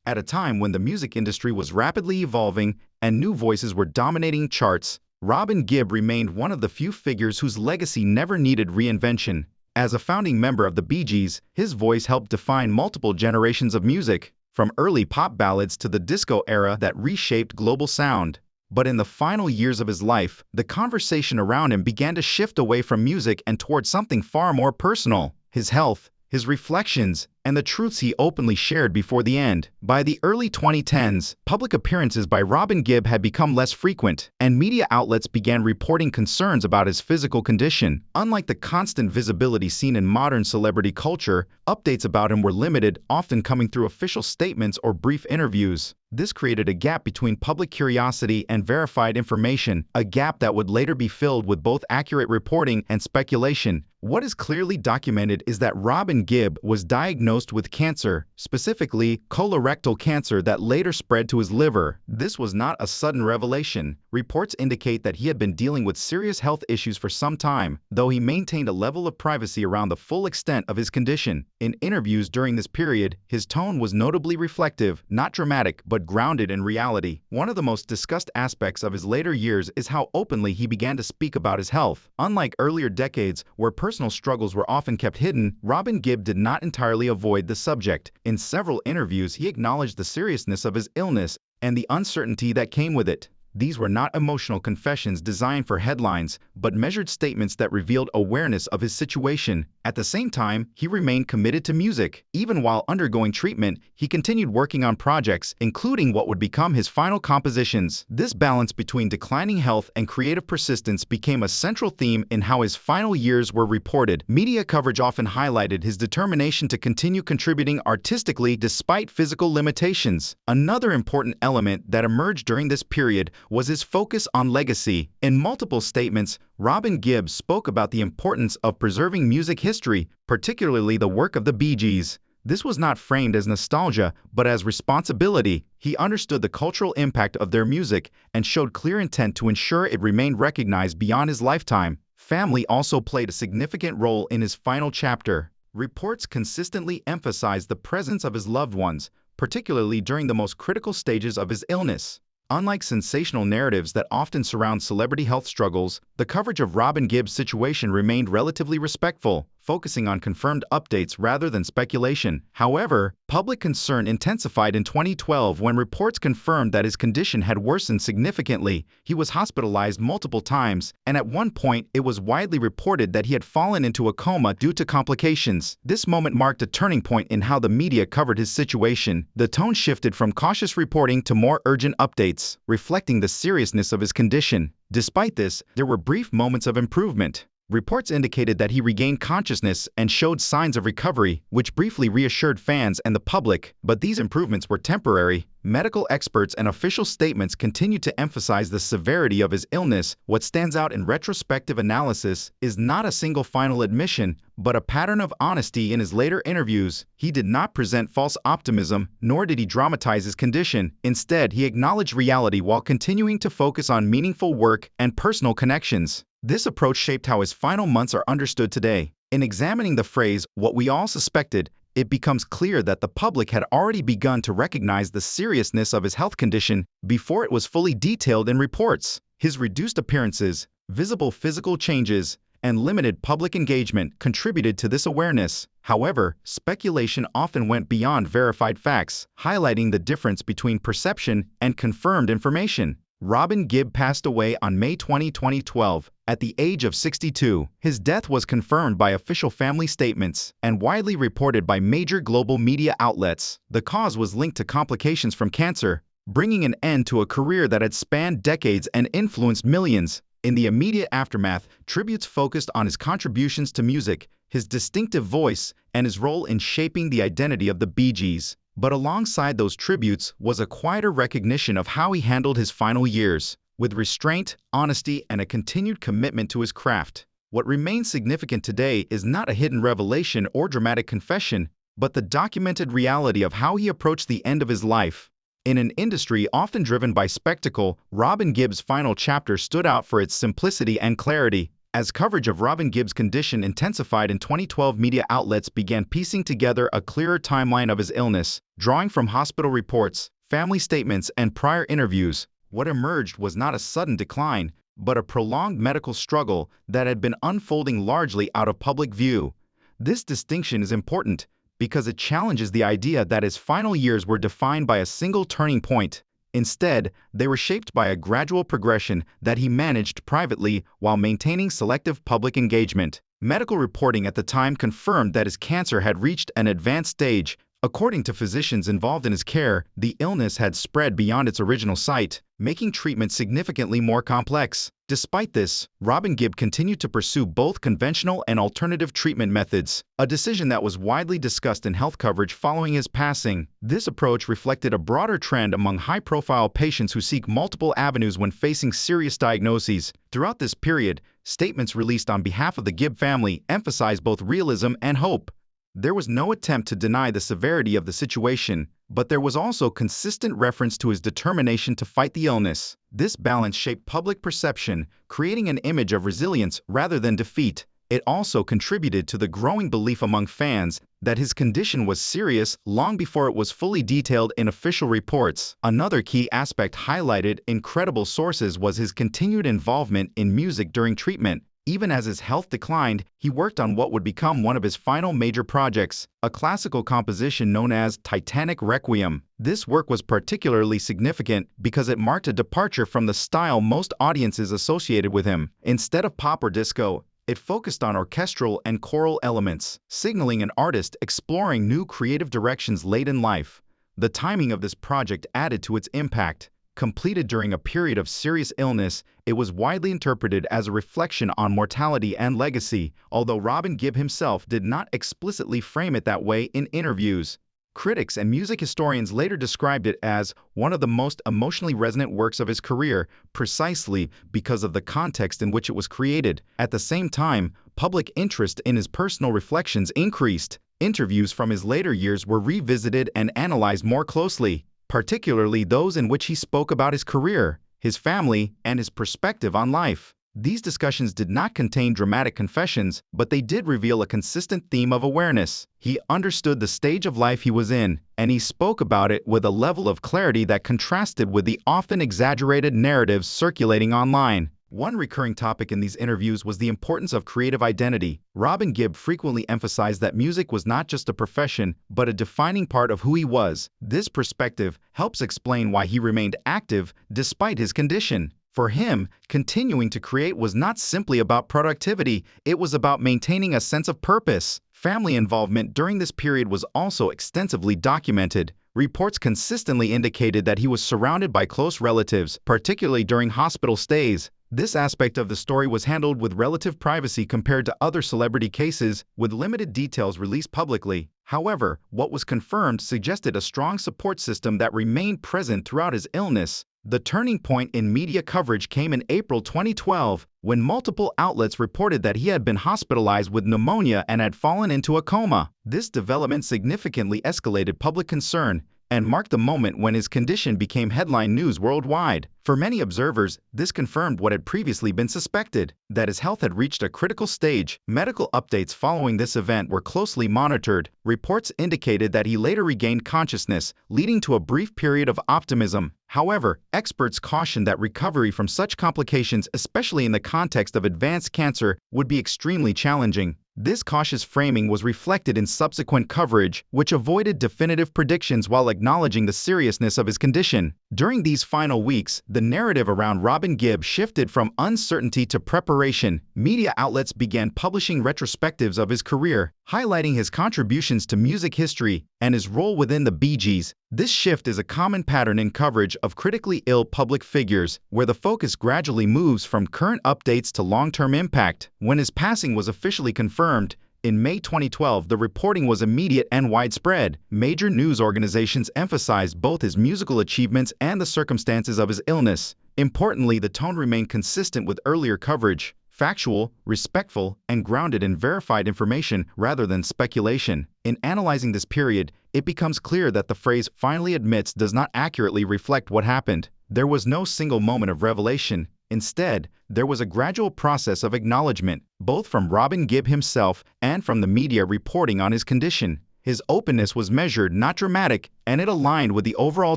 At a time when the music industry was rapidly evolving and new voices were dominating charts, Robin Gibb remained one of the few figures whose legacy never needed reinvention. As a founding member of the Bee Gees, his voice helped define multiple generations of music, from early pop ballads to the disco era that reshaped global sound. But in the final years of his life, the conversation around him began to shift away from music and towards something far more personal: his health, his reflections, and the truths he openly shared before the end. By the early 2010s, public appearances by Robin Gibb had become less frequent, and media outlets began reporting concerns about his physical condition. Unlike the constant visibility seen in modern celebrity culture, updates about him were limited, often coming through official statements or brief interviews. This created a gap between public curiosity and verified information, a gap that would later be filled with both accurate reporting and speculation. What is clearly documented is that Robin Gibb was diagnosed with cancer, specifically colorectal cancer that later spread to his liver. This was not a sudden revelation. Reports indicate that he had been dealing with serious health issues for some time, though he maintained a level of privacy around the full extent of his condition. In interviews during this period, his tone was notably reflective, not dramatic, but grounded in reality. One of the most discussed aspects of his later years is how openly he began to speak about his health. Unlike earlier decades, where personal struggles were often kept hidden, Robin Gibb did not entirely avoid the subject. In several interviews, he acknowledged the seriousness of his illness and the uncertainty that came with it. These were not emotional confessions designed for headlines, but measured statements that revealed awareness of his situation. At the same time, he remained committed to music. Even while undergoing treatment, he continued working on projects, including what would become his final compositions. This balance between declining health and creative persistence became a central theme in how his final years were reported. Media coverage often highlighted his determination to continue contributing artistically despite physical limitations. Another important element that emerged during this period was his focus on legacy. In multiple statements, Robin Gibb spoke about the importance of preserving music history, particularly the work of the Bee Gees. This was not framed as nostalgia, but as responsibility. He understood the cultural impact of their music and showed clear intent to ensure it remained recognized beyond his lifetime. Family also played a significant role in his final chapter. Reports consistently emphasized the presence of his loved ones, particularly during the most critical stages of his illness. Unlike sensational narratives that often surround celebrity health struggles, the coverage of Robin Gibb's situation remained relatively respectful, focusing on confirmed updates rather than speculation. However, public concern intensified in 2012 when reports confirmed that his condition had worsened significantly. He was hospitalized multiple times, and at one point it was widely reported that he had fallen into a coma due to complications. This moment marked a turning point in how the media covered his situation. The tone shifted from cautious reporting to more urgent updates, reflecting the seriousness of his condition. Despite this, there were brief moments of improvement. Reports indicated that he regained consciousness and showed signs of recovery, which briefly reassured fans and the public. But these improvements were temporary. Medical experts and official statements continued to emphasize the severity of his illness. What stands out in retrospective analysis is not a single final admission, but a pattern of honesty in his later interviews. He did not present false optimism, nor did he dramatize his condition. Instead, he acknowledged reality while continuing to focus on meaningful work and personal connections. This approach shaped how his final months are understood today. In examining the phrase, "what we all suspected," it becomes clear that the public had already begun to recognize the seriousness of his health condition before it was fully detailed in reports. His reduced appearances, visible physical changes, and limited public engagement contributed to this awareness. However, speculation often went beyond verified facts, highlighting the difference between perception and confirmed information. Robin Gibb passed away on May 20, 2012, at the age of 62. His death was confirmed by official family statements and widely reported by major global media outlets. The cause was linked to complications from cancer, bringing an end to a career that had spanned decades and influenced millions. In the immediate aftermath, tributes focused on his contributions to music, his distinctive voice, and his role in shaping the identity of the Bee Gees. But alongside those tributes was a quieter recognition of how he handled his final years, with restraint, honesty, and a continued commitment to his craft. What remains significant today is not a hidden revelation or dramatic confession, but the documented reality of how he approached the end of his life. In an industry often driven by spectacle, Robin Gibb's final chapter stood out for its simplicity and clarity. As coverage of Robin Gibb's condition intensified in 2012, media outlets began piecing together a clearer timeline of his illness, drawing from hospital reports, family statements, and prior interviews. What emerged was not a sudden decline, but a prolonged medical struggle that had been unfolding largely out of public view. This distinction is important because it challenges the idea that his final years were defined by a single turning point. Instead, they were shaped by a gradual progression that he managed privately while maintaining selective public engagement. Medical reporting at the time confirmed that his cancer had reached an advanced stage. According to physicians involved in his care, the illness had spread beyond its original site, making treatment significantly more complex. Despite this, Robin Gibb continued to pursue both conventional and alternative treatment methods, a decision that was widely discussed in health coverage following his passing. This approach reflected a broader trend among high-profile patients who seek multiple avenues when facing serious diagnoses. Throughout this period, statements released on behalf of the Gibb family emphasized both realism and hope. There was no attempt to deny the severity of the situation, but there was also consistent reference to his determination to fight the illness. This balance shaped public perception, creating an image of resilience rather than defeat. It also contributed to the growing belief among fans that his condition was serious long before it was fully detailed in official reports. Another key aspect highlighted in credible sources was his continued involvement in music during treatment. Even as his health declined, he worked on what would become one of his final major projects, a classical composition known as Titanic Requiem. This work was particularly significant because it marked a departure from the style most audiences associated with him. Instead of pop or disco, it focused on orchestral and choral elements, signaling an artist exploring new creative directions late in life. The timing of this project added to its impact. Completed during a period of serious illness, it was widely interpreted as a reflection on mortality and legacy, although Robin Gibb himself did not explicitly frame it that way in interviews. Critics and music historians later described it as one of the most emotionally resonant works of his career, precisely because of the context in which it was created. At the same time, public interest in his personal reflections increased. Interviews from his later years were revisited and analyzed more closely, particularly those in which he spoke about his career, his family, and his perspective on life. These discussions did not contain dramatic confessions, but they did reveal a consistent theme of awareness. He understood the stage of life he was in, and he spoke about it with a level of clarity that contrasted with the often exaggerated narratives circulating online. One recurring topic in these interviews was the importance of creative identity. Robin Gibb frequently emphasized that music was not just a profession, but a defining part of who he was. This perspective helps explain why he remained active despite his condition. For him, continuing to create was not simply about productivity, it was about maintaining a sense of purpose. Family involvement during this period was also extensively documented. Reports consistently indicated that he was surrounded by close relatives, particularly during hospital stays. This aspect of the story was handled with relative privacy compared to other celebrity cases, with limited details released publicly. However, what was confirmed suggested a strong support system that remained present throughout his illness. The turning point in media coverage came in April 2012, when multiple outlets reported that he had been hospitalized with pneumonia and had fallen into a coma. This development significantly escalated public concern and marked the moment when his condition became headline news worldwide. For many observers, this confirmed what had previously been suspected, that his health had reached a critical stage. Medical updates following this event were closely monitored. Reports indicated that he later regained consciousness, leading to a brief period of optimism. However, experts cautioned that recovery from such complications, especially in the context of advanced cancer, would be extremely challenging. This cautious framing was reflected in subsequent coverage, which avoided definitive predictions while acknowledging the seriousness of his condition. During these final weeks, the narrative around Robin Gibb shifted from uncertainty to preparation. Media outlets began publishing retrospectives of his career, highlighting his contributions to music history and his role within the Bee Gees. This shift is a common pattern in coverage of critically ill public figures, where the focus gradually moves from current updates to long-term impact. When his passing was officially confirmed, in May 2012, the reporting was immediate and widespread. Major news organizations emphasized both his musical achievements and the circumstances of his illness. Importantly, the tone remained consistent with earlier coverage: factual, respectful, and grounded in verified information rather than speculation. In analyzing this period, it becomes clear that the phrase "finally admits" does not accurately reflect what happened. There was no single moment of revelation. Instead, there was a gradual process of acknowledgement, both from Robin Gibb himself and from the media reporting on his condition. His openness was measured, not dramatic, and it aligned with the overall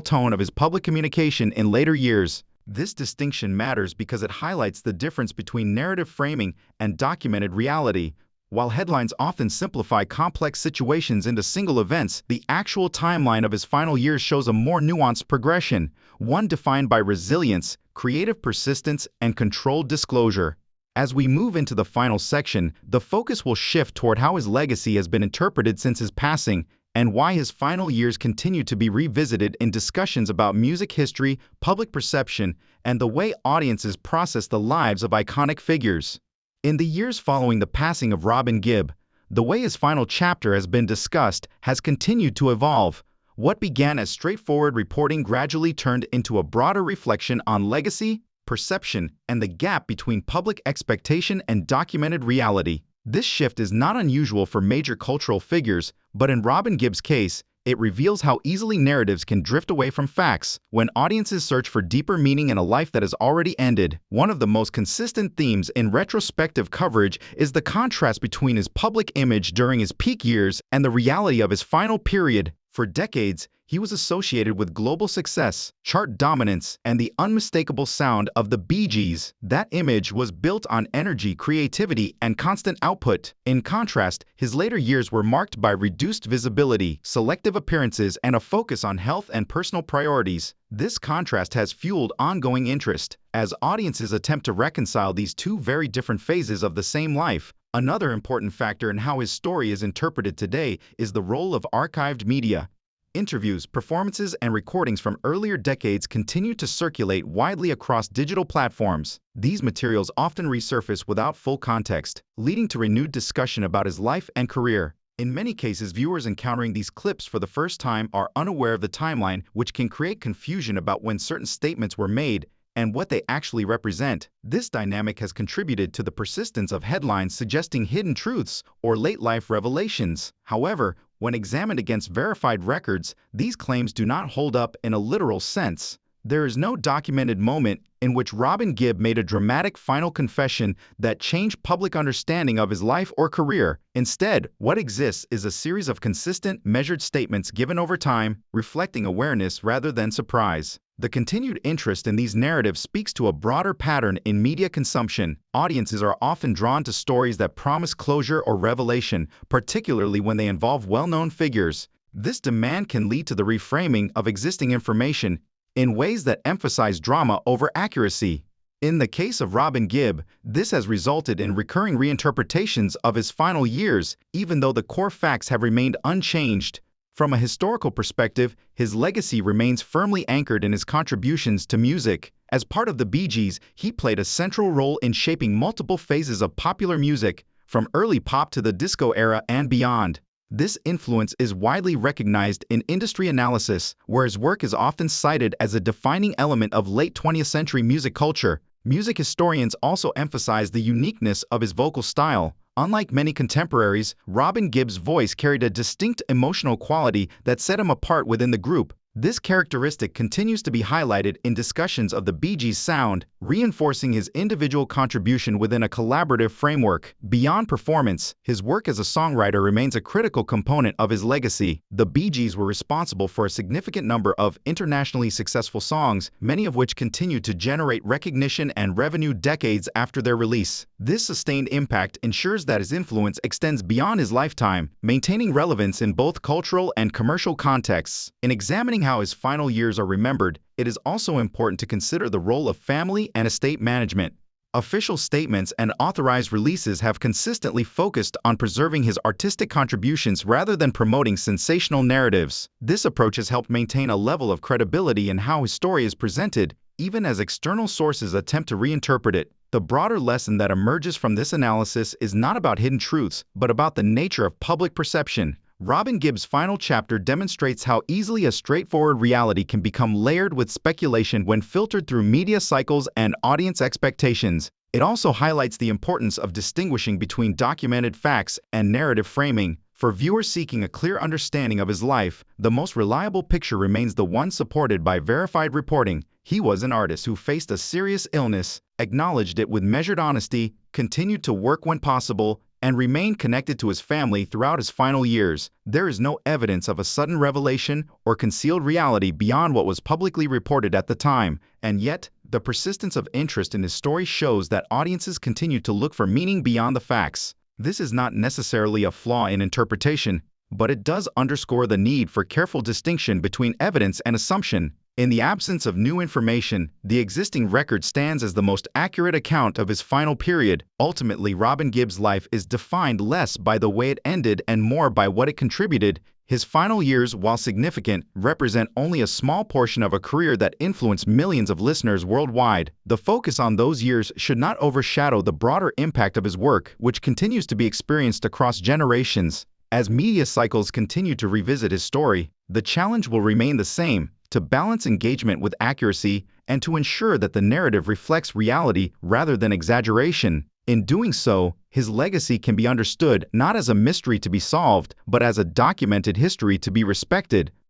tone of his public communication in later years. This distinction matters because it highlights the difference between narrative framing and documented reality. While headlines often simplify complex situations into single events, the actual timeline of his final years shows a more nuanced progression, one defined by resilience, creative persistence, and controlled disclosure. As we move into the final section, the focus will shift toward how his legacy has been interpreted since his passing, and why his final years continue to be revisited in discussions about music history, public perception, and the way audiences process the lives of iconic figures. In the years following the passing of Robin Gibb, the way his final chapter has been discussed has continued to evolve. What began as straightforward reporting gradually turned into a broader reflection on legacy, perception, and the gap between public expectation and documented reality. This shift is not unusual for major cultural figures, but in Robin Gibb's case, it reveals how easily narratives can drift away from facts when audiences search for deeper meaning in a life that has already ended. One of the most consistent themes in retrospective coverage is the contrast between his public image during his peak years and the reality of his final period. For decades, he was associated with global success, chart dominance, and the unmistakable sound of the Bee Gees. That image was built on energy, creativity, and constant output. In contrast, his later years were marked by reduced visibility, selective appearances, and a focus on health and personal priorities. This contrast has fueled ongoing interest, as audiences attempt to reconcile these two very different phases of the same life. Another important factor in how his story is interpreted today is the role of archived media. Interviews, performances, and recordings from earlier decades continue to circulate widely across digital platforms. These materials often resurface without full context, leading to renewed discussion about his life and career. In many cases, viewers encountering these clips for the first time are unaware of the timeline, which can create confusion about when certain statements were made and what they actually represent. This dynamic has contributed to the persistence of headlines suggesting hidden truths or late-life revelations. However, when examined against verified records, these claims do not hold up in a literal sense. There is no documented moment in which Robin Gibb made a dramatic final confession that changed public understanding of his life or career. Instead, what exists is a series of consistent, measured statements given over time, reflecting awareness rather than surprise. The continued interest in these narratives speaks to a broader pattern in media consumption. Audiences are often drawn to stories that promise closure or revelation, particularly when they involve well-known figures. This demand can lead to the reframing of existing information in ways that emphasize drama over accuracy. In the case of Robin Gibb, this has resulted in recurring reinterpretations of his final years, even though the core facts have remained unchanged. From a historical perspective, his legacy remains firmly anchored in his contributions to music. As part of the Bee Gees, he played a central role in shaping multiple phases of popular music, from early pop to the disco era and beyond. This influence is widely recognized in industry analysis, where his work is often cited as a defining element of late 20th century music culture. Music historians also emphasize the uniqueness of his vocal style. Unlike many contemporaries, Robin Gibb's voice carried a distinct emotional quality that set him apart within the group. This characteristic continues to be highlighted in discussions of the Bee Gees' sound, reinforcing his individual contribution within a collaborative framework. Beyond performance, his work as a songwriter remains a critical component of his legacy. The Bee Gees were responsible for a significant number of internationally successful songs, many of which continue to generate recognition and revenue decades after their release. This sustained impact ensures that his influence extends beyond his lifetime, maintaining relevance in both cultural and commercial contexts. In examining how his final years are remembered, it is also important to consider the role of family and estate management. Official statements and authorized releases have consistently focused on preserving his artistic contributions rather than promoting sensational narratives. This approach has helped maintain a level of credibility in how his story is presented, even as external sources attempt to reinterpret it. The broader lesson that emerges from this analysis is not about hidden truths, but about the nature of public perception. Robin Gibb's final chapter demonstrates how easily a straightforward reality can become layered with speculation when filtered through media cycles and audience expectations. It also highlights the importance of distinguishing between documented facts and narrative framing. For viewers seeking a clear understanding of his life, the most reliable picture remains the one supported by verified reporting. He was an artist who faced a serious illness, acknowledged it with measured honesty, continued to work when possible, and remained connected to his family throughout his final years. There is no evidence of a sudden revelation or concealed reality beyond what was publicly reported at the time, and yet, the persistence of interest in his story shows that audiences continue to look for meaning beyond the facts. This is not necessarily a flaw in interpretation, but it does underscore the need for careful distinction between evidence and assumption. In the absence of new information, the existing record stands as the most accurate account of his final period. Ultimately, Robin Gibb's life is defined less by the way it ended and more by what it contributed. His final years, while significant, represent only a small portion of a career that influenced millions of listeners worldwide. The focus on those years should not overshadow the broader impact of his work, which continues to be experienced across generations. As media cycles continue to revisit his story, the challenge will remain the same: to balance engagement with accuracy and to ensure that the narrative reflects reality rather than exaggeration. In doing so, his legacy can be understood not as a mystery to be solved, but as a documented history to be respected.